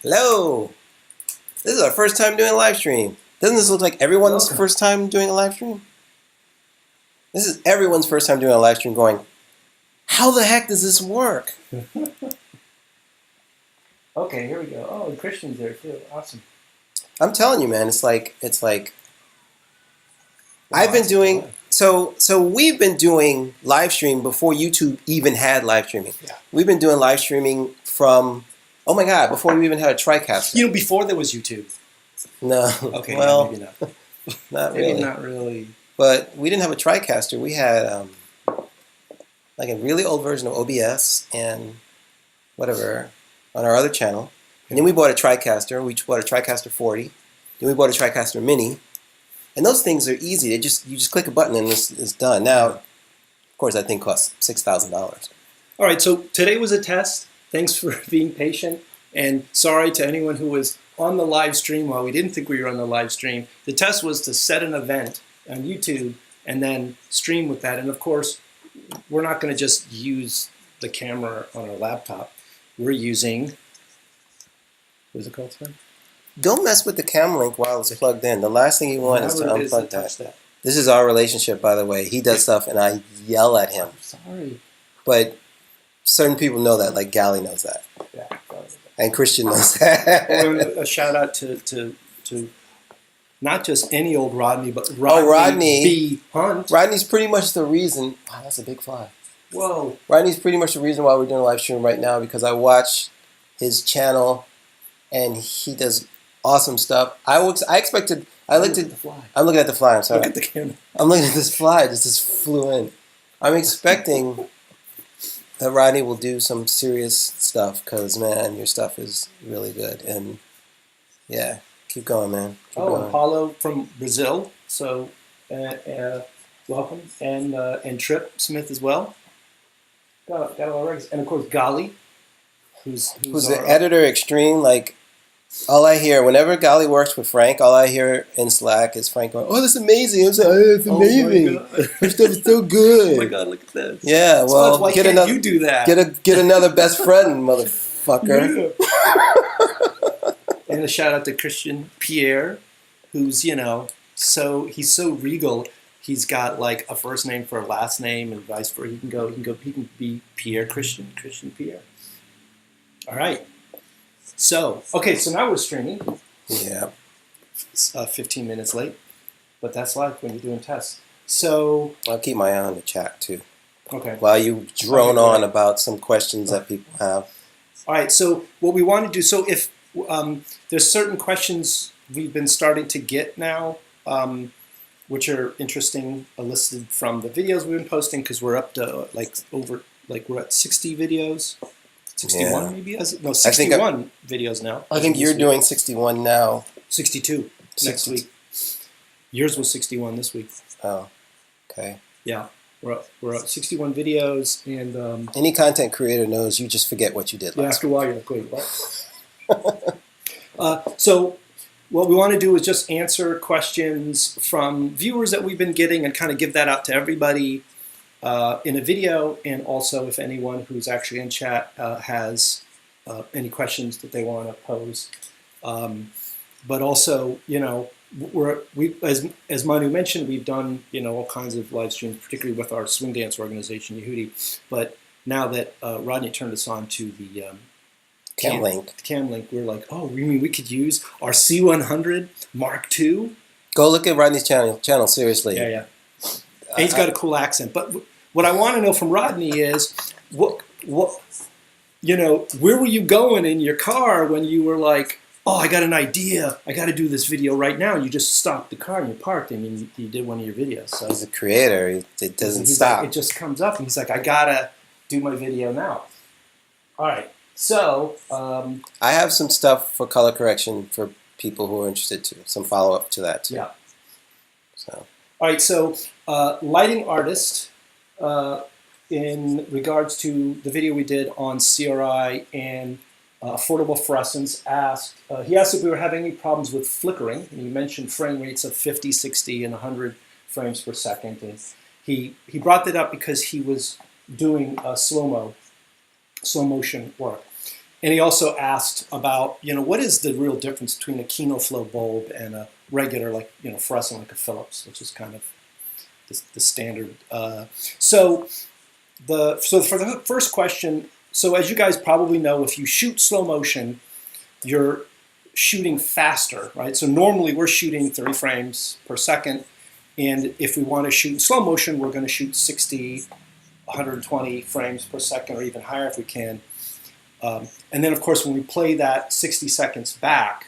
Hello! This is our first time doing a live stream. Doesn't this look like everyone's first time doing a live stream? This is everyone's first time doing a live stream going, how the heck does this work? Okay, here we go. Oh, and Christian's there too. Awesome. I'm telling you, man, it's like I've been doing so we've been doing live stream before YouTube even had live streaming. Yeah. We've been doing live streaming from before we even had a TriCaster. You know, before there was YouTube. No. Okay, well, maybe not. not Maybe really. not really. But we didn't have a TriCaster. We had like a really old version of OBS and whatever on our other channel. And then we bought a TriCaster. We bought a TriCaster 40. Then we bought a TriCaster Mini. And those things are easy. You just click a button and it's done. Now, of course, that thing costs $6,000. All right, so today was a test. Thanks for being patient. And sorry to anyone who was on the live stream while we didn't think we were on the live stream. The test was to set an event on YouTube and then stream with that. And of course, we're not going to just use the camera on our laptop. We're using, what is it called, sir? Don't mess with the cam link while it's plugged in. The last thing you want is to unplug that. This is our relationship, by the way. He does stuff and I yell at him. Sorry. But certain people know that, like Gally knows that. Yeah. And Christian knows that. A shout out to not just any old Rodney, but Rodney, Rodney B. Hunt. Rodney's pretty much the reason. Wow, that's a big fly. Whoa. Rodney's pretty much the reason why we're doing a live stream right now, because I watch his channel and he does awesome stuff. I'm looking at the fly. I'm sorry. Look at the camera. I'm looking at this fly. Just flew in. I'm expecting that Rodney will do some serious stuff because, man, your stuff is really good. And yeah, keep going, man. Keep going. Paulo from Brazil. So welcome, and Trip Smith as well. Got all records, and of course Gali, who's the editor extreme. Like, all I hear whenever Gali works with Frank, all I hear in Slack is Frank going, "Oh, this is amazing! I'm saying, oh, it's amazing! Your stuff is so good! Oh my God, look at this! Yeah, well, why can't you do that? Get another best friend, motherfucker!" Yeah. And a shout out to Christian Pierre, who's he's so regal. He's got like a first name for a last name, and vice versa. He can be Pierre Christian Pierre. All right. So now we're streaming. Yeah. 15 minutes late, but that's life when you're doing tests. So I'll keep my eye on the chat too. Okay. While you drone on about some questions that people have. All right. So what we want to do. So if there's certain questions we've been starting to get now, which are interesting, listed from the videos we've been posting, because we're up to we're at 60 videos. 61 maybe? No, 61 videos now. I think you're doing 61 now. 62 next week. Yours was 61 this week. Oh, okay. Yeah, we're up 61 videos, and any content creator knows you just forget what you did. Yeah, after a while you're like, wait, what? So what we want to do is just answer questions from viewers that we've been getting and kind of give that out to everybody in a video, and also if anyone who's actually in chat has any questions that they want to pose. But also, as Manu mentioned, we've done all kinds of live streams, particularly with our swing dance organization, Yehudi. But now that Rodney turned us on to the Cam Link, we're like, oh, we mean we could use our C100 Mark II? Go look at Rodney's channel seriously. Yeah. And he's got a cool accent. But what I want to know from Rodney is, where were you going in your car when you were like, oh, I got an idea, I got to do this video right now, and you just stopped the car and you parked, and you did one of your videos. So he's a creator. It doesn't stop. Like, it just comes up, and he's like, I got to do my video now. All right. So I have some stuff for color correction for people who are interested too. Some follow-up to that too. Yeah. So. All right, so lighting artist, in regards to the video we did on CRI and affordable fluorescents, he asked if we were having any problems with flickering, and he mentioned frame rates of 50, 60, and 100 frames per second. And he brought that up because he was doing slow motion work. And he also asked about, what is the real difference between a Kino Flo bulb and a regular, fluorescent like a Philips, which is kind of the standard. So for the first question, so as you guys probably know, if you shoot slow motion, you're shooting faster, right? So normally we're shooting 30 frames per second. And if we want to shoot in slow motion, we're going to shoot 60, 120 frames per second or even higher if we can. And then, of course, when we play that 60 seconds back,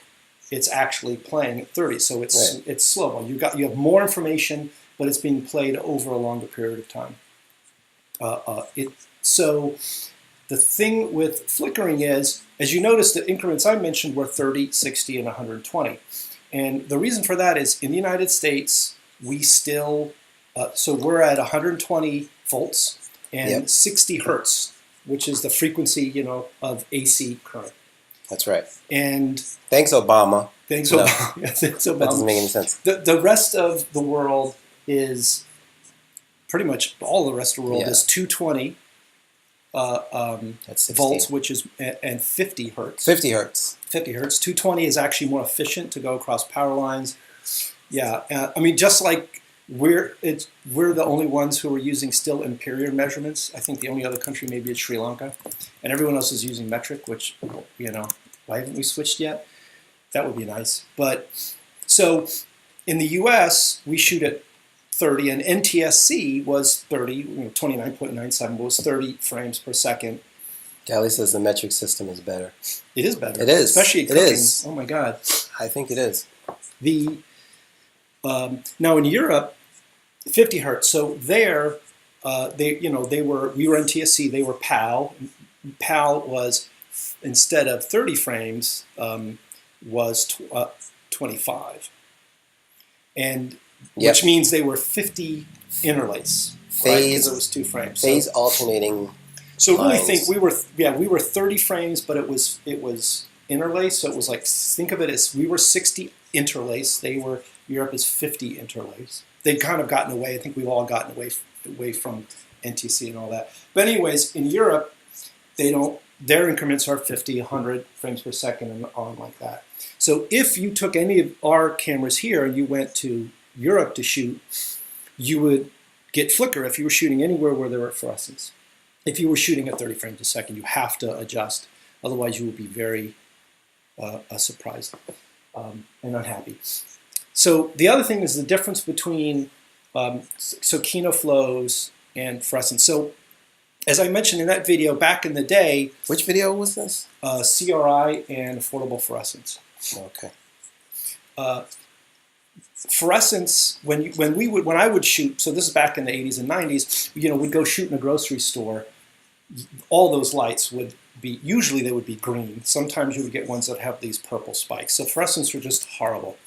it's actually playing at 30. So it's slow. You have more information, but it's being played over a longer period of time. So the thing with flickering is, as you notice, the increments I mentioned were 30, 60, and 120. And the reason for that is in the United States, we still, so we're at 120 volts and 60 hertz, which is the frequency, of AC current. That's right. And thanks, Obama. Thanks, Obama. That doesn't make any sense. The rest of the world is, pretty much all the rest of the world is 220 volts, which is, and 50 hertz. 50 hertz. 50 hertz. 220 is actually more efficient to go across power lines. Yeah, I mean, just like we're the only ones who are using still imperial measurements. I think the only other country maybe is Sri Lanka, and everyone else is using metric, which, why haven't we switched yet? That would be nice. But so in the US, we shoot at 30, and NTSC was 30, 29.97 was 30 frames per second. Gally says the metric system is better. It is better. It is. Especially at it cooking. is. Oh my God. I think it is. Now in Europe, 50 hertz. So there, we were NTSC, they were PAL. PAL was, instead of 30 frames, was 25. And which means they were 50 interlace. Right? Because it was 2 frames. Phase alternating. So really think we were 30 frames, but it was interlace. So it was like, think of it as we were 60 interlace. Europe is 50 interlace. They'd kind of gotten away. I think we've all gotten away from NTC and all that. But anyways, in Europe, their increments are 50, 100 frames per second and on like that. So if you took any of our cameras here and you went to Europe to shoot, you would get flicker if you were shooting anywhere where there were fluorescents. If you were shooting at 30 frames a second, you have to adjust. Otherwise, you would be very surprised and unhappy. So the other thing is the difference between Kino Flows and fluorescents. So as I mentioned in that video, back in the day... Which video was this? CRI and affordable fluorescents. Okay. Fluorescents, when I would shoot, so this is back in the 80s and 90s, we'd go shoot in a grocery store. All those lights would be, usually they would be green. Sometimes you would get ones that have these purple spikes. So fluorescents were just horrible.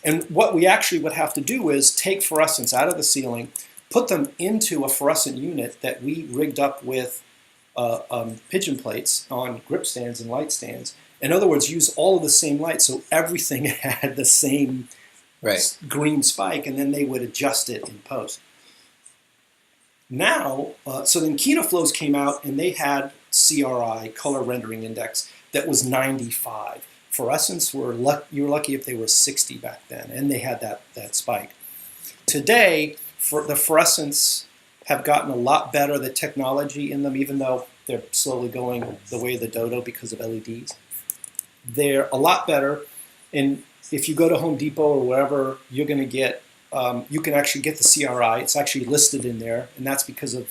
And what we actually would have to do is take fluorescents out of the ceiling, put them into a fluorescent unit that we rigged up with pigeon plates on grip stands and light stands. In other words, use all of the same light, so everything had the same green spike, and then they would adjust it in post. Now, so then Kino Flows came out, and they had CRI, color rendering index, that was 95. Fluorescents you were lucky if they were 60 back then, and they had that spike. Today, the fluorescents have gotten a lot better, the technology in them, even though they're slowly going the way of the dodo because of LEDs. They're a lot better, and if you go to Home Depot or wherever, you're going to get, you can actually get the CRI. It's actually listed in there, and that's because of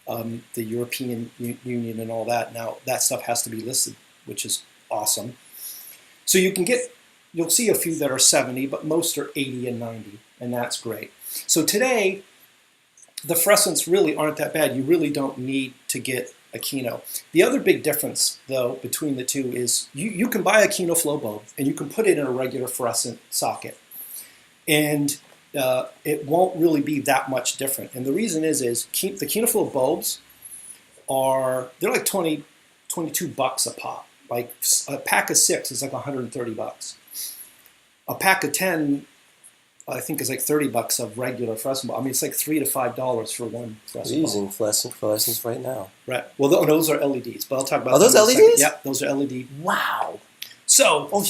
the European Union and all that. Now, that stuff has to be listed, which is awesome. So you'll see a few that are 70, but most are 80 and 90, and that's great. So today, the fluorescents really aren't that bad. You really don't need to get a Kino. The other big difference, though, between the two is you can buy a Kino Flo bulb, and you can put it in a regular fluorescent socket. And it won't really be that much different. And the reason is the Kino Flo bulbs they're like 22 bucks a pop. Like a pack of 6 is like 130 bucks. A pack of 10 I think it's like $30 of regular fluorescent bulb. I mean, it's like $3 to $5 for one We're fluorescent bulb. using fluorescents right now. Right. Well, those are LEDs, but I'll talk about. Oh, those them in a second. LEDs? Yep, those are LED. Wow. So, Oh,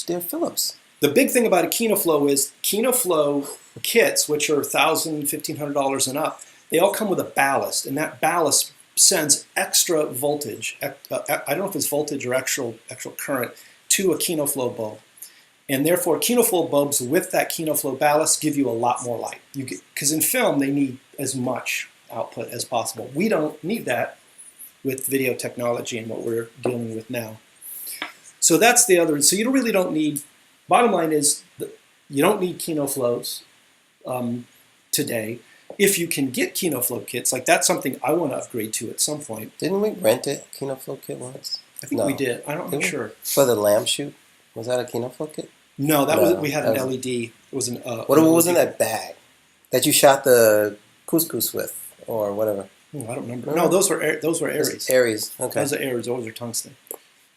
they're Philips. the big thing about a Kino Flo is Kino Flo kits, which are $1,000, $1,500 and up. They all come with a ballast, and that ballast sends extra voltage. I don't know if it's voltage or actual current to a Kino Flo bulb. And therefore, Kino Flo bulbs with that Kino Flo ballast give you a lot more light. Because in film, they need as much output as possible. We don't need that with video technology and what we're dealing with now. So that's the other. So you really don't need. Bottom line is, you don't need Kino Flos today. If you can get Kino Flo kits, like that's something I want to upgrade to at some point. Didn't we rent a Kino Flo kit once? I think we did. I'm not sure. For the lamb shoot? Was that a Kino Flo kit? No, we had an LED. It was an. What was in that bag that you shot the couscous with, or whatever? Oh, I don't remember. No, those were Aries. Aries. Okay. Those are Aries. Those are tungsten.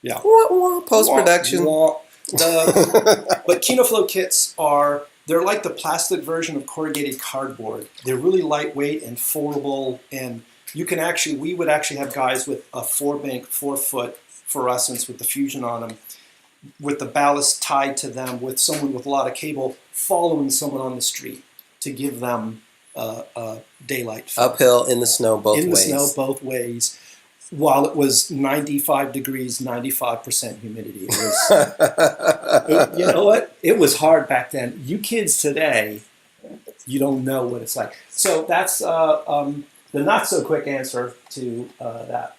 Yeah. Post production. But Kino Flo kits they're like the plastic version of corrugated cardboard. They're really lightweight and foldable, and we would actually have guys with a 4-foot fluorescents with the fusion on them, with the ballast tied to them, with someone with a lot of cable following someone on the street to give them daylight. Uphill in the snow both ways. In the snow both ways, while it was 95 degrees, 95% humidity. It was, you know what? It was hard back then. You kids today, you don't know what it's like. So that's the not so quick answer to that.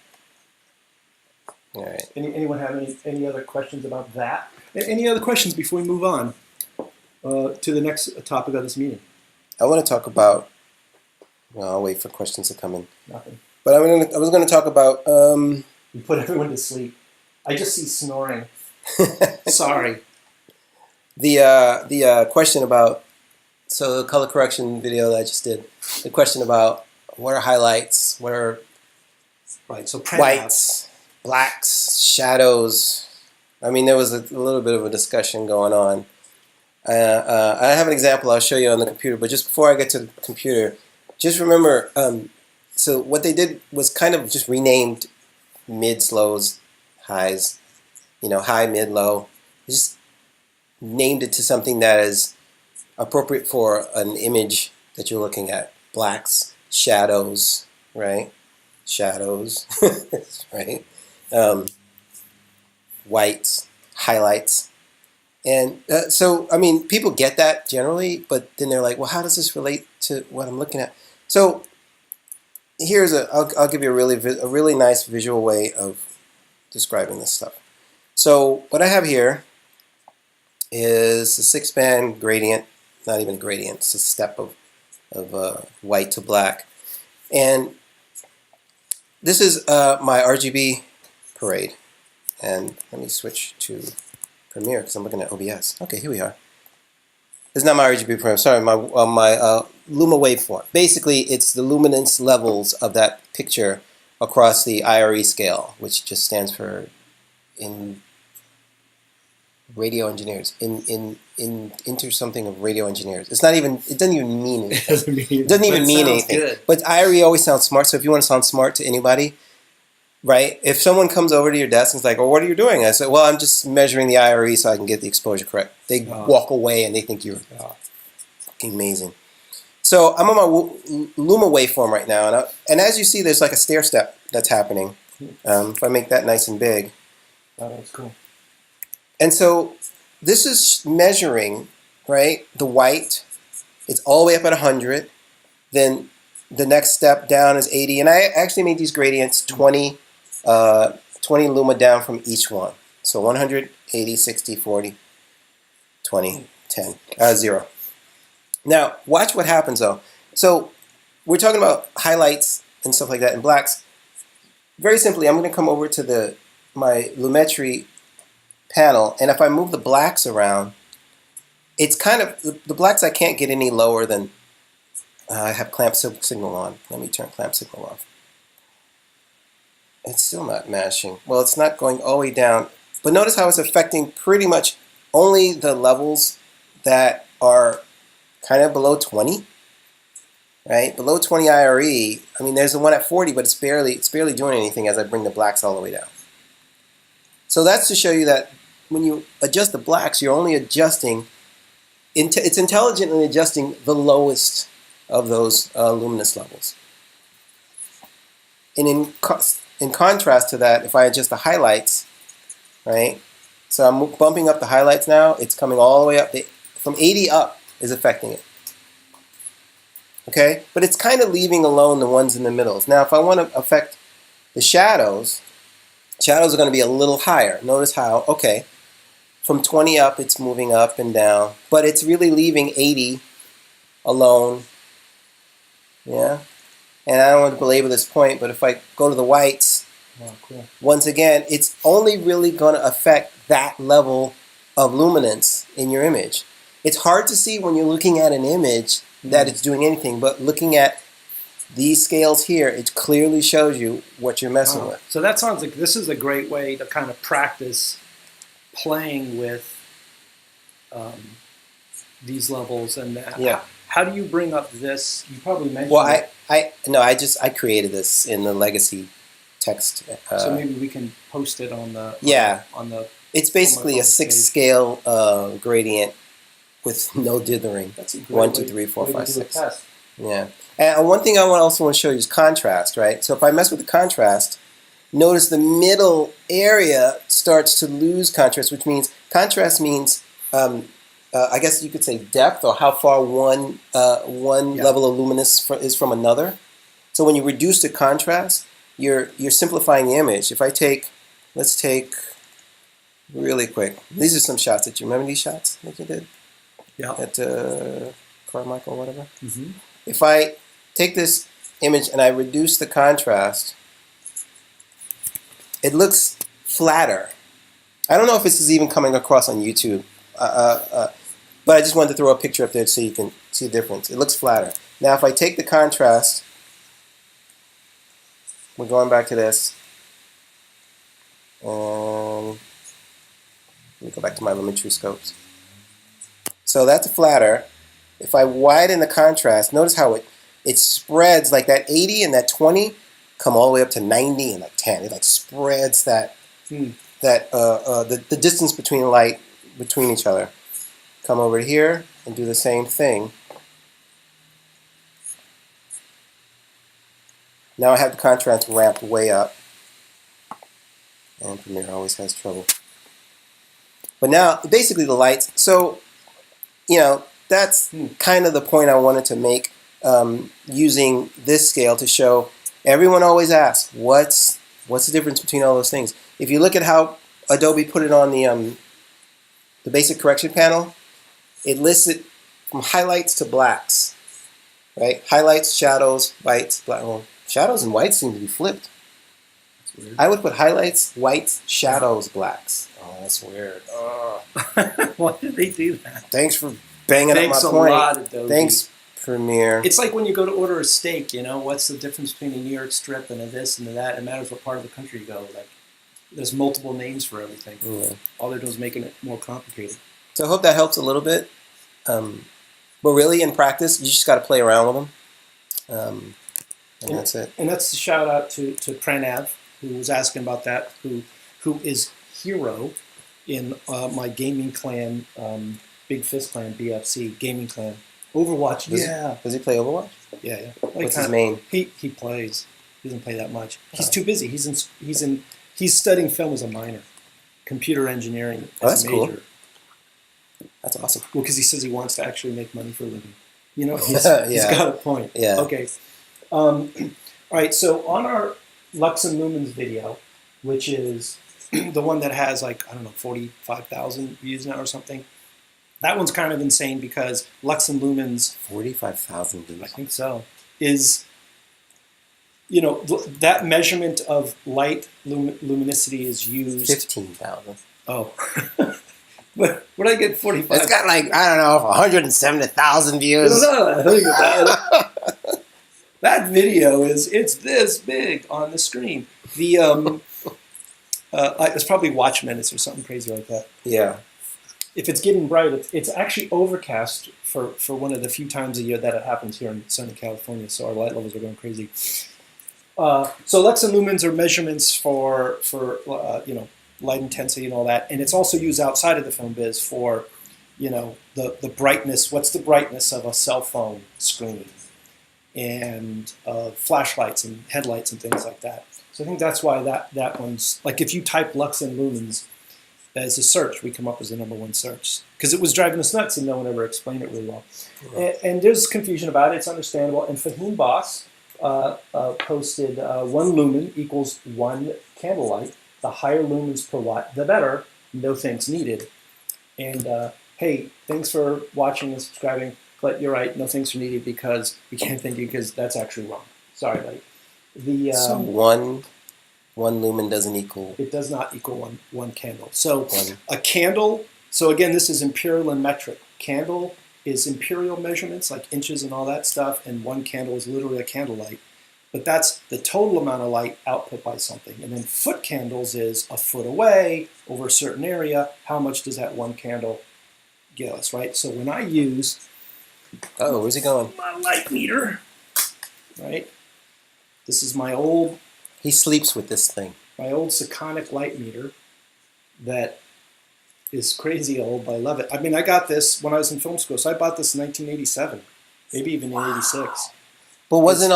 All right. Anyone have any other questions about that? Any other questions before we move on to the next topic of this meeting? I want to talk about. Well, I'll wait for questions to come in. Nothing. But I was going to talk about. You put everyone to sleep. I just see snoring. Sorry. The question about the color correction video that I just did. The question about what are highlights? What are whites? Blacks, shadows. I mean, there was a little bit of a discussion going on. I have an example I'll show you on the computer, but just before I get to the computer, just remember, so what they did was kind of just renamed mids, lows, highs, high, mid, low. Just named it to something that is appropriate for an image that you're looking at. Blacks, shadows, right? Shadows, right? Whites, highlights. And so, I mean, people get that generally, but then they're like, well, how does this relate to what I'm looking at? So I'll give you a really nice visual way of describing this stuff. So what I have here is a 6-band gradient, not even a gradient, it's a step of white to black. And this is my RGB parade. And let me switch to Premiere because I'm looking at OBS. Okay, here we are. It's not my RGB parade. Sorry, my Luma waveform. Basically, it's the luminance levels of that picture across the IRE scale, which just stands for in radio engineers. Inter something of radio engineers. It's not even. It doesn't even mean anything. It doesn't even mean anything. Good. But IRE always sounds smart. So if you want to sound smart to anybody. Right? If someone comes over to your desk and is like, well, what are you doing? I said, well, I'm just measuring the IRE so I can get the exposure correct. They walk away and they think you're fucking amazing. So I'm on my Luma waveform right now. And as you see, there's like a stair step that's happening. If I make that nice and big. Oh, that's cool. And so this is measuring, right, the white. It's all the way up at 100. Then the next step down is 80. And I actually made these gradients 20 luma down from each one. So 100, 80, 60, 40, 20, 10, 0. Now, watch what happens though. So we're talking about highlights and stuff like that in blacks. Very simply, I'm going to come over to my Lumetri panel, and if I move the blacks around, it's kind of, the blacks I can't get any lower than, I have clamp signal on. Let me turn clamp signal off. It's still not matching. Well, it's not going all the way down. But notice how it's affecting pretty much only the levels that are kind of below 20, right? Below 20 IRE. I mean, there's the one at 40, but it's barely doing anything as I bring the blacks all the way down. So that's to show you that when you adjust the blacks, you're only adjusting, it's intelligently adjusting the lowest of those luminous levels. And in contrast to that, if I adjust the highlights, right? So I'm bumping up the highlights now. It's coming all the way up. From 80 up is affecting it. Okay? But it's kind of leaving alone the ones in the middle. Now, if I want to affect the shadows are going to be a little higher. Notice how, okay, from 20 up, it's moving up and down. But it's really leaving 80 alone. Yeah? And I don't want to belabor this point, but if I go to the whites, oh, cool. Once again, it's only really going to affect that level of luminance in your image. It's hard to see when you're looking at an image that it's doing anything, but looking at these scales here, it clearly shows you what you're messing with. So that sounds like this is a great way to kind of practice playing with these levels and that. Yeah. How do you bring up this? You probably mentioned. Well, I created this in the legacy text. So maybe we can post it on the on the. It's basically a 6-scale gradient with no dithering. That's a great 1, 2, 3, 4, 5, 6. Yeah. And one thing I also want to show you is contrast, right? So if I mess with the contrast, notice the middle area starts to lose contrast, which means contrast means, I guess you could say depth, or how far one level of luminous is from another. So when you reduce the contrast, you're simplifying the image. If I let's take really quick. These are some shots that you remember these shots that you did? Yeah. At Carmichael or whatever. Mm-hmm. If I take this image and I reduce the contrast, it looks flatter. I don't know if this is even coming across on YouTube, but I just wanted to throw a picture up there so you can see the difference. It looks flatter. Now if I take the contrast, we're going back to this, and let me go back to my elementary scopes. So that's flatter. If I widen the contrast, notice how it spreads, like that 80 and that 20 come all the way up to 90 and like 10. It like spreads the distance between light between each other. Come over here and do the same thing. Now I have the contrast ramped way up. And Premiere always has trouble. But now, basically the lights, so, that's kind of the point I wanted to make using this scale to show. Everyone always asks, what's the difference between all those things? If you look at how Adobe put it on the basic correction panel, it lists it from highlights to blacks, right? Highlights, shadows, whites, black. Well, shadows and whites seem to be flipped. That's weird. I would put highlights, whites, shadows, blacks. Oh, that's weird. Why did they do that? Thanks for banging up my point. Thanks a lot, Adobe. Thanks, Premiere. It's like when you go to order a steak, what's the difference between a New York strip and a this and a that? It matters what part of the country you go. Like, there's multiple names for everything. Yeah. All they're doing is making it more complicated. So I hope that helps a little bit. But really, in practice, you just got to play around with them. And that's it. And that's a shout out to Pranav, who was asking about that, who is hero in my gaming clan, Big Fist clan, BFC, gaming clan. Overwatch, Does he play Overwatch? Yeah. What's his main? He plays. He doesn't play that much. He's too busy. He's studying film as a minor, computer engineering as a major. Cool. That's awesome. Well, because he says he wants to actually make money for a living. He's got a point. Yeah. Okay. All right. So on our Lux and Lumens video, which is the one that has 45,000 views now or something. That one's kind of insane because Lux and Lumens, 45,000 views. I think so, is that measurement of light luminosity is used. 15,000. Oh, what did I get? 45. It's got 170,000 views. That video it's this big on the screen. The it's probably watch minutes or something crazy like that. Yeah. if it's getting bright, it's actually overcast for one of the few times a year that it happens here in sunny California. So our light levels are going crazy. So lux and lumens are measurements for light intensity and all that, and it's also used outside of the film biz for the brightness. What's the brightness of a cell phone screen, and flashlights and headlights and things like that. So I think that's why that one's like, if you type lux and lumens as a search, we come up as the #1 search, because it was driving us nuts and no one ever explained it really well. Right. And there's confusion about it. It's understandable. And Fahim Boss posted 1 lumen equals 1 candlelight. The higher lumens per watt, the better. No thanks needed. And hey, thanks for watching and subscribing. But you're right, no thanks are needed because we can't thank you because that's actually wrong. Sorry, buddy. So one lumen doesn't equal. It does not equal one candle. So a candle. So again, this is imperial and metric. Candle is imperial measurements like inches and all that stuff, and 1 candle is literally a candlelight. But that's the total amount of light output by something. And then foot candles is a foot away over a certain area. How much does that 1 candle give us, right? So when I use where's it going? my light meter, right? This is my old. He sleeps with this thing. My old Sekonic light meter that is crazy old, but I love it. I mean, I got this when I was in film school, so I bought this in 1987, maybe even in 86. But wasn't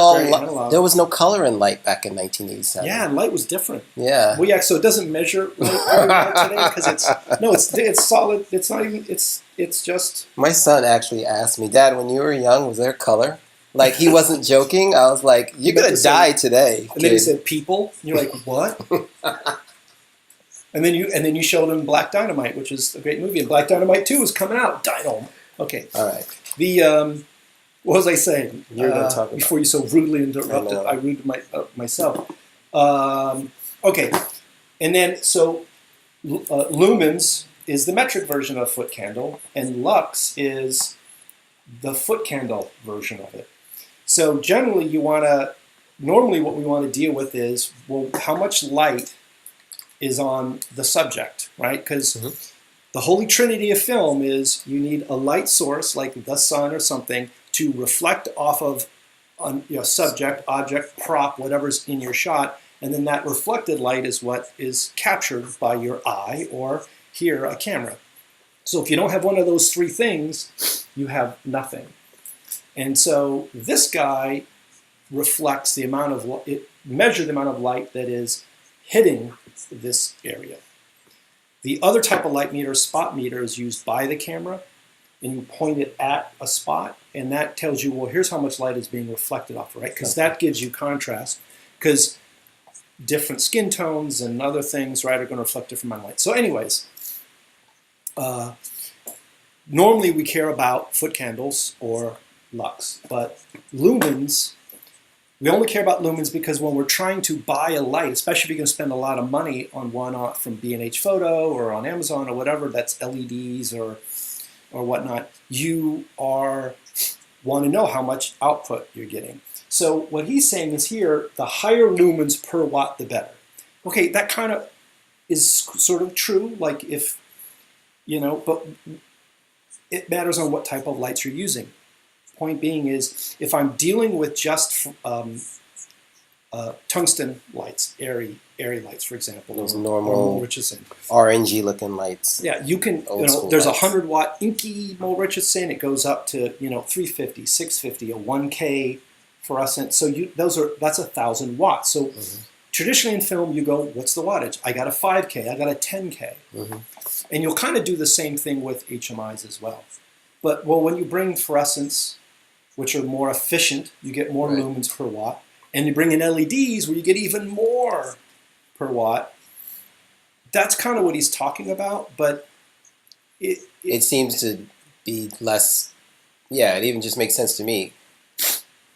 there was no color in light back in 1987? Yeah, and light was different. Yeah. Well, yeah, so it doesn't measure light very well today because it's solid. It's not even. It's just. My son actually asked me, Dad, when you were young, was there color? Like, he wasn't joking. I was like, you're gonna die today. And then he said, people. And you're like, what? and then you showed him Black Dynamite, which is a great movie. And Black Dynamite 2 is coming out. Dynamite. Okay. All right. What was I saying? You were going to talk about before you so rudely interrupted. I ruded myself. Okay. And then, so lumens is the metric version of foot candle, and lux is the foot candle version of it. So generally, normally what we want to deal with is, well, how much light is on the subject, right? Because the holy trinity of film is you need a light source, like the sun or something, to reflect off of subject, object, prop, whatever's in your shot, and then that reflected light is what is captured by your eye or here, a camera. So if you don't have one of those 3 things, you have nothing. And so this guy reflects the amount of measures the amount of light that is hitting this area. The other type of light meter, spot meter, is used by the camera, and you point it at a spot, and that tells you, well, here's how much light is being reflected off, right? Because that gives you contrast, because different skin tones and other things, right, are going to reflect different amount of light. So anyways, normally we care about foot candles or lux, but lumens, we only care about lumens because when we're trying to buy a light, especially if you're going to spend a lot of money on one from B&H Photo or on Amazon or whatever, that's LEDs or whatnot, you want to know how much output you're getting. So what he's saying is here, the higher lumens per watt, the better. Okay, that kind of is sort of true, like if, but it matters on what type of lights you're using. Point being is, if I'm dealing with just tungsten lights, airy lights, for example, those normal Richardson, orangey looking lights. Yeah, you can. There's 100 watt inky Mole Richardson. It goes up to 350, 650, a 1K fluorescent. So that's 1,000 watts. So traditionally in film, you go, what's the wattage? I got a 5K. I got a 10K. And you'll kind of do the same thing with HMIs as well. But when you bring fluorescents, which are more efficient, you get more lumens per watt. And you bring in LEDs where you get even more per watt. That's kind of what he's talking about, but it seems to be less. Yeah, it even just makes sense to me.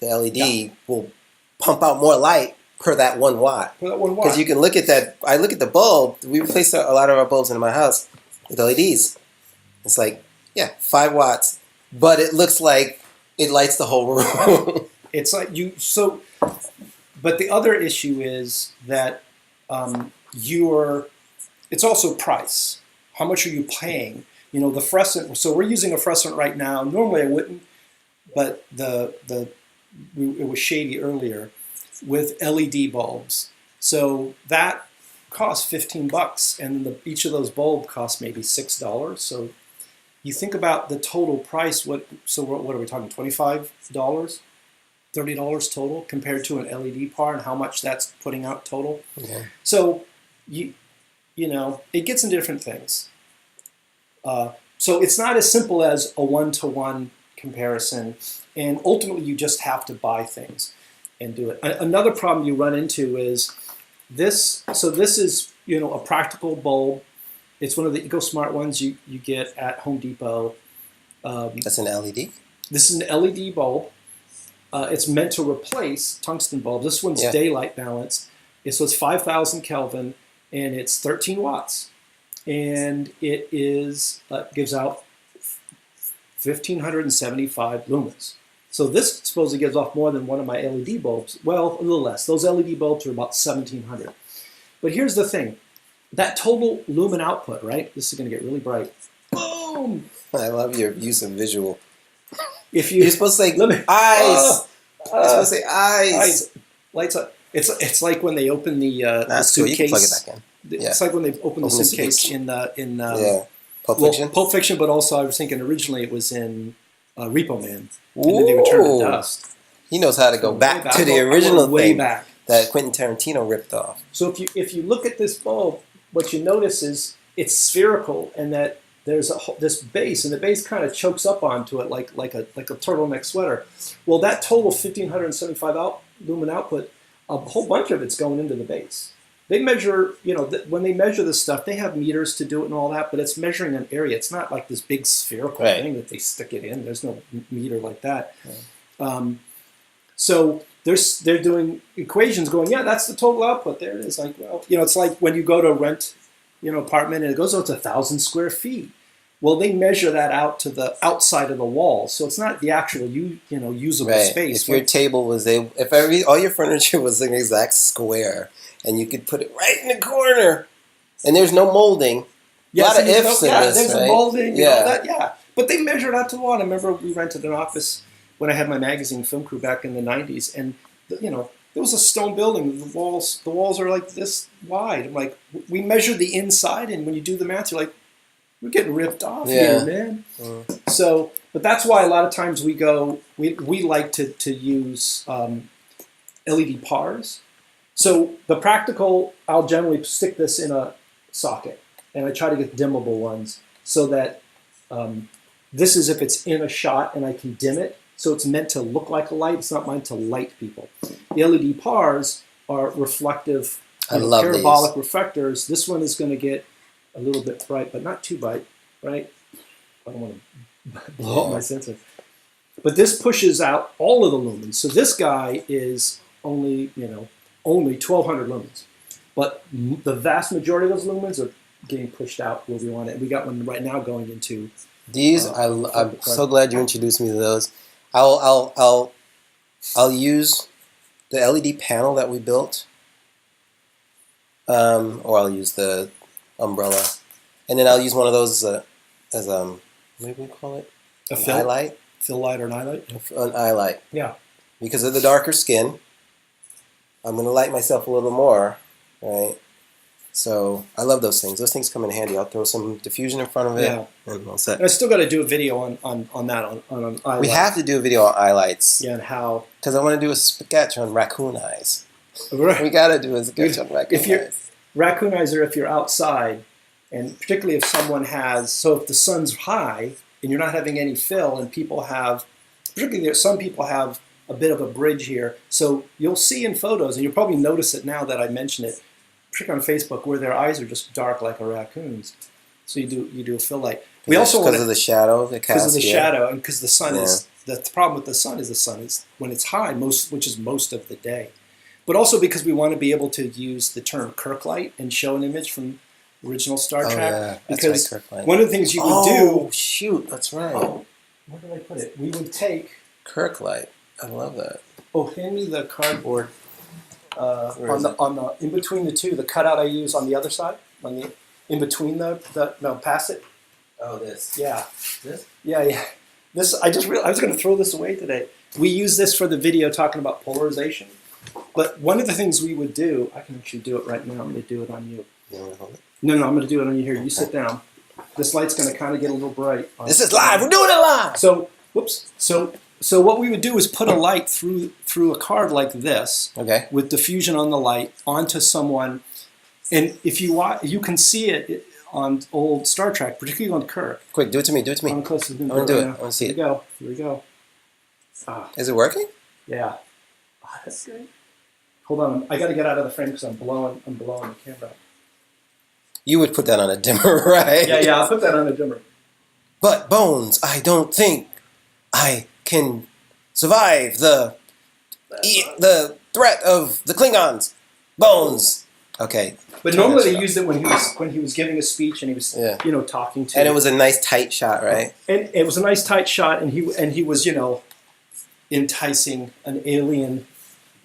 The LED will pump out more light per that 1 watt. Per that 1 watt. Because you can look at that. I look at the bulb. We replaced a lot of our bulbs in my house with LEDs. It's like, 5 watts, but it looks like it lights the whole room. It's like but the other issue is that it's also price. How much are you paying? You know, the fluorescent. So we're using a fluorescent right now. Normally I wouldn't, but it was shady earlier with LED bulbs. So that costs $15, and each of those bulbs costs maybe $6. So you think about the total price. What are we talking? $25, $30 total compared to an LED par, and how much that's putting out total. Yeah. So you know, it gets into different things. So it's not as simple as a one-to-one comparison, and ultimately you just have to buy things and do it. Another problem you run into is this. So this is, you know, a practical bulb. It's one of the EcoSmart ones you get at Home Depot. That's an LED? This is an LED bulb. It's meant to replace tungsten bulbs. This one's daylight balanced. So it's 5,000 Kelvin, and it's 13 watts. And it gives out 1,575 lumens. So this supposedly gives off more than one of my LED bulbs. Well, a little less. Those LED bulbs are about 1,700. But here's the thing. That total lumen output, right? This is going to get really bright. Boom! I love your use of visual. If You're supposed to say eyes. You're supposed to say eyes. Lights up. It's like when they open the That's suitcase. cool. You can plug it back in. It's like when they open the suitcase in Pulp Fiction. Pulp Fiction, but also I was thinking originally it was in Repo Man, and then they would turn to dust. He knows how to go back to the original way thing back that Quentin Tarantino ripped off. So if you look at this bulb, what you notice is it's spherical, and that there's this base, and the base kind of chokes up onto it like a turtleneck sweater. Well, that total 1,575 lumen output, a whole bunch of it's going into the base. They measure, you know, when they measure this stuff, they have meters to do it and all that, but it's measuring an area. It's not like this big spherical thing that they stick it in. There's no meter like that. Right. So they're doing equations going, yeah, that's the total output. There it is. Like, well, you know, it's like when you go to rent, you know, apartment and it goes, oh, it's 1,000 square feet. Well, they measure that out to the outside of the wall, so it's not the actual usable space. If your table was all your furniture was an exact square, and you could put it right in the corner, and there's no molding. A lot of ifs in this, there's right? a molding, and all that, But they measured out to the wall. I remember we rented an office when I had my magazine film crew back in the 90s, and there was a stone building. The walls are like this wide. I'm like, we measured the inside, and when you do the math, you're like, we're getting ripped off here, man. So, but that's why a lot of times we like to use LED pars. So the practical, I'll generally stick this in a socket, and I try to get dimmable ones so that this is if it's in a shot and I can dim it. So it's meant to look like a light. It's not meant to light people. The LED pars are reflective, parabolic reflectors. This one is going to get a little bit bright, but not too bright, right? I don't want to blow up my sensor. But this pushes out all of the lumens. So this guy is only 1,200 lumens. But the vast majority of those lumens are getting pushed out where we want it. And we got one right now going into these. I'm so glad you introduced me to those. I'll use the LED panel that we built, or I'll use the umbrella, and then I'll use one of those as what do we call it? An eye light. Fill light or an eye light? An eye light. Yeah. Because of the darker skin, I'm going to light myself a little more, right? So I love those things. Those things come in handy. I'll throw some diffusion in front of it, and all set. And I still got to do a video on that on an eye light. We have to do a video on eye lights. Yeah, and how? Because I want to do a sketch on raccoon eyes. Right. We got to do a sketch on raccoon eyes. Raccoon eyes are if you're outside, and particularly if someone has, so if the sun's high and you're not having any fill, and people have, particularly some people have a bit of a bridge here, so you'll see in photos, and you'll probably notice it now that I mention it, particularly on Facebook, where their eyes are just dark like a raccoon's. So you do a fill light. We also because of the shadow, because of the shadow, and because the sun is the problem with the sun is when it's high, which is most of the day. But also because we want to be able to use the term Kirk light and show an image from original Star Trek. Yeah, because Kirk light. One of the things you would do. Oh shoot, that's right. Oh, where did I put it? We would take Kirk light. I love that. Oh, hand me the cardboard. On the in between the two, the cutout I use on the other side, in between pass it. Oh, this. Yeah. This? Yeah. This I just realized I was going to throw this away today. We use this for the video talking about polarization. But one of the things we would do, I can actually do it right now. I'm going to do it on you. You want to hold it? No, I'm going to do it on you here. You sit down. This light's going to kind of get a little bright. This is live. We're doing it live. So, whoops. So what we would do is put a light through a card like this, Okay. with diffusion on the light onto someone, and if you watch, you can see it on old Star Trek, particularly on Kirk. Quick, do it to me. Do it to me. I'm close to the I want to do it. now. I want to see Here we it. go. Here we go. Ah, Is it working? yeah. Ah, that's good. Hold on. I got to get out of the frame because I'm blowing the camera. You would put that on a dimmer, right? Yeah. I'll put that on a dimmer. But Bones, I don't think I can survive the threat of the Klingons. Bones. Okay. But normally they used it when he was giving a speech and he was talking to. And it was a nice tight shot, right? And it was a nice tight shot, and he was enticing an alien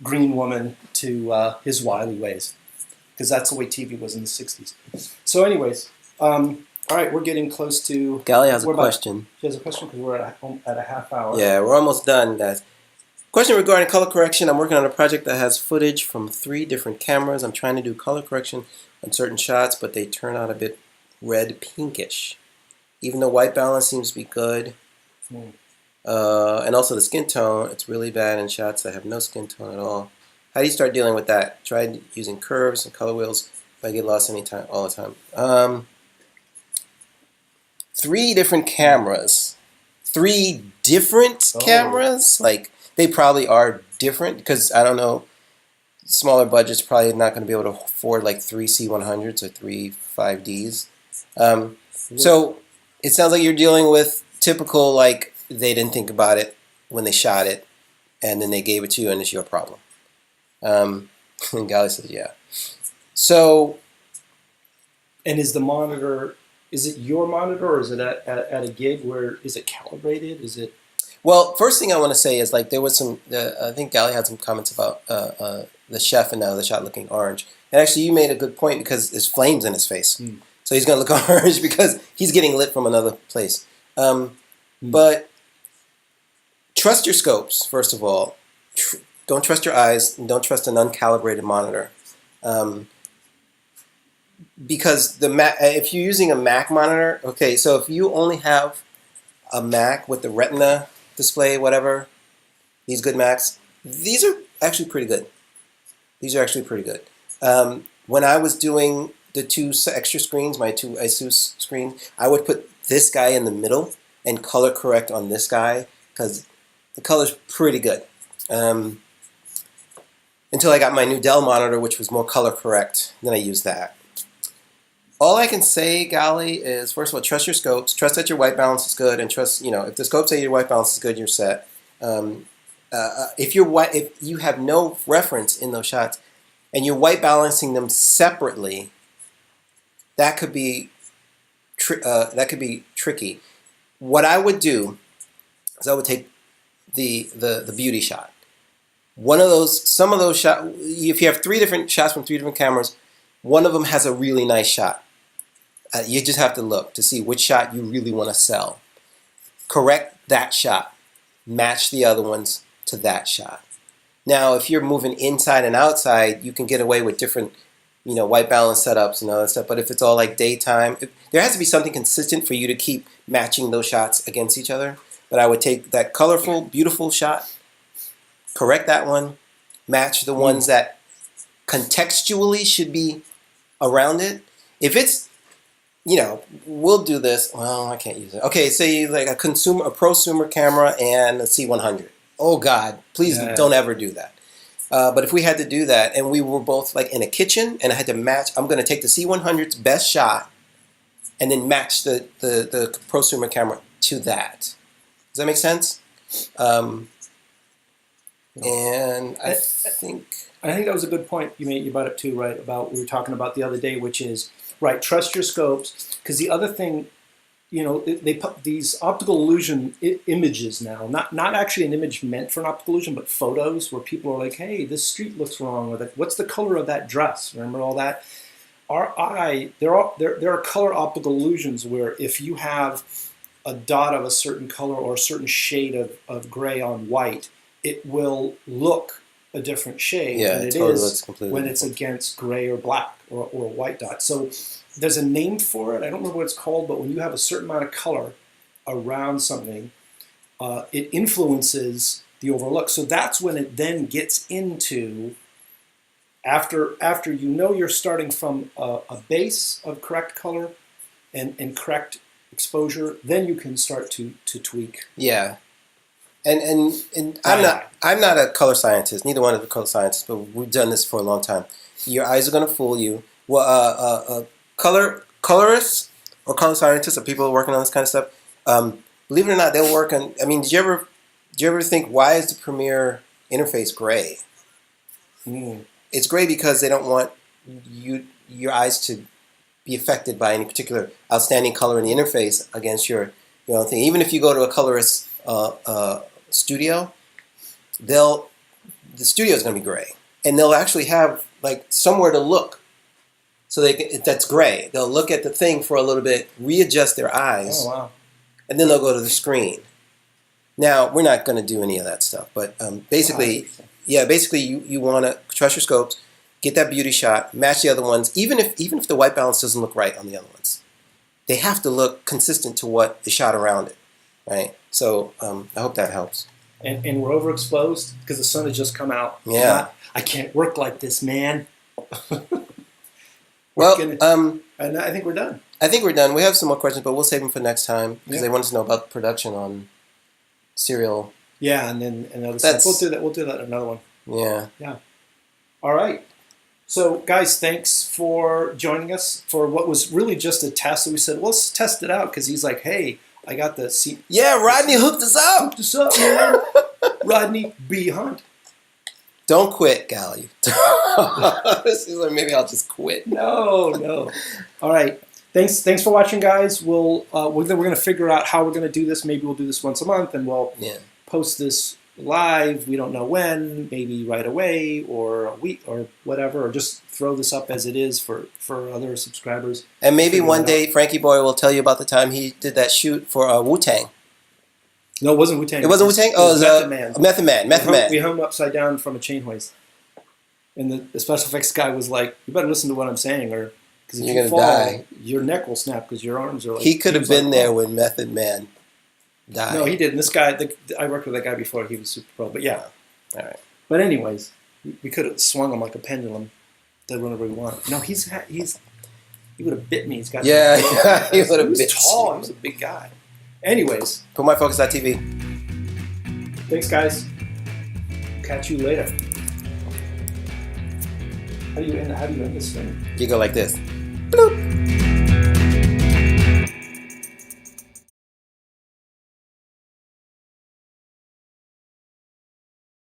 green woman to his wily ways, because that's the way TV was in the '60s. So, anyways, all right, we're getting close to. Gally has a question. She has a question because we're at a half hour. Yeah, we're almost done, guys. Question regarding color correction. I'm working on a project that has footage from 3 different cameras. I'm trying to do color correction on certain shots, but they turn out a bit red pinkish. Even though white balance seems to be good. And also the skin tone, it's really bad in shots that have no skin tone at all. How do you start dealing with that? Tried using curves and color wheels, but I get lost all the time. 3 different cameras. 3 different cameras? Like, they probably are different, because I don't know, smaller budgets probably not going to be able to afford like 3 C100s or 3 5Ds. So it sounds like you're dealing with typical, like, they didn't think about it when they shot it, and then they gave it to you, and it's your problem. And Gally says, yeah. So, and is the monitor? Is it your monitor, or is it at a gig where is it calibrated? Is it? Well, first thing I want to say is, like, there was some. I think Gally had some comments about the chef and now the shot looking orange. And actually, you made a good point, because there's flames in his face, so he's going to look orange because he's getting lit from another place. But trust your scopes, first of all. Don't trust your eyes, and don't trust an uncalibrated monitor. Because if you're using a Mac monitor, okay, so if you only have a Mac with the Retina display, whatever, these good Macs, these are actually pretty good. These are actually pretty good. When I was doing the 2 extra screens, my 2 Asus screens, I would put this guy in the middle and color correct on this guy, because the color's pretty good. Until I got my new Dell monitor, which was more color correct, then I used that. All I can say, Gally, is first of all, trust your scopes. Trust that your white balance is good, and trust, if the scopes say your white balance is good, you're set. If you have no reference in those shots, and you're white balancing them separately, that could be tricky. What I would do is I would take the beauty shot. Some of those shots, if you have 3 different shots from 3 different cameras, one of them has a really nice shot. You just have to look to see which shot you really want to sell. Correct that shot. Match the other ones to that shot. Now, if you're moving inside and outside, you can get away with different, white balance setups and all that stuff. But if it's all like daytime, there has to be something consistent for you to keep matching those shots against each other. But I would take that colorful, beautiful shot, correct that one, match the ones that contextually should be around it. If it's, we'll do this. Well, I can't use it. Okay, say like a prosumer camera and a C100. Oh God, please don't ever do that. But if we had to do that, and we were both like in a kitchen, and I had to match, I'm going to take the C100's best shot, and then match the prosumer camera to that. Does that make sense? And I think that was a good point you brought up too, right? About we were talking about the other day, which is right. Trust your scopes, because the other thing, they put these optical illusion images now, not actually an image meant for an optical illusion, but photos where people are like, hey, this street looks wrong, or what's the color of that dress? Remember all that? our eye, there are color optical illusions where if you have a dot of a certain color or a certain shade of gray on white, it will look a different shade Yeah, than it it totally is looks completely when it's different. against gray or black or a white dot. So there's a name for it. I don't remember what it's called, but when you have a certain amount of color around something, it influences the overall look. So that's when it then gets into, after you know you're starting from a base of correct color and correct exposure, then you can start to tweak. Yeah. And I'm not a color scientist. Neither one of the color scientists, but we've done this for a long time. Your eyes are going to fool you. Well, colorists or color scientists or people working on this kind of stuff, believe it or not, they'll work on. I mean, did you ever think, why is the Premiere interface gray? It's gray because they don't want your eyes to be affected by any particular outstanding color in the interface against your own thing. Even if you go to a colorist studio, the studio is going to be gray, and they'll actually have like somewhere to look, so that's gray. They'll look at the thing for a little bit, readjust their eyes, Oh wow! and then they'll go to the screen. Now we're not going to do any of that stuff, but basically, you want to trust your scopes, get that beauty shot, match the other ones. Even if the white balance doesn't look right on the other ones, they have to look consistent to what the shot around it, right? So I hope that helps. And we're overexposed because the sun has just come out. Yeah. I can't work like this, man. Well, and I think we're done. I think we're done. We have some more questions, but we'll save them for next time because Yeah. they want us to know about production on serial. Yeah, and then another stuff. We'll do that in another one. Yeah. All right. So, guys, thanks for joining us for what was really just a test. So we said, well, let's test it out because he's like, hey, I got the seat. Yeah, Rodney hooked us up. Hooked us up, man. Rodney B. Hunt. Don't quit, Gal. This is like, maybe I'll just quit. No. All right. Thanks for watching, guys. We're going to figure out how we're going to do this. Maybe we'll do this once a month, and we'll post this live. We don't know when. Maybe right away, or a week, or whatever, or just throw this up as it is for other subscribers. And maybe one day Frankie Boy will tell you about the time he did that shoot for Wu-Tang. No, it wasn't Wu-Tang. It wasn't Wu-Tang? Oh, it was Method Man. Method Man. We hung him upside down from a chain hoist. And the special effects guy was like, you better listen to what I'm saying, or because if you fall, die. Your neck will snap because your arms are like... He could have been there when Method Man died. No, he didn't. This guy, I worked with that guy before. He was super pro. But yeah. All right. But anyways, we could have swung him like a pendulum. Did whatever we want. No, he would have bit me. He's got... Yeah, he would have bit He was tall. He was a big guy. Anyways. PutMyFocus.tv. Thanks, guys. Catch you later. How do you end this thing? You go like this. Bloop.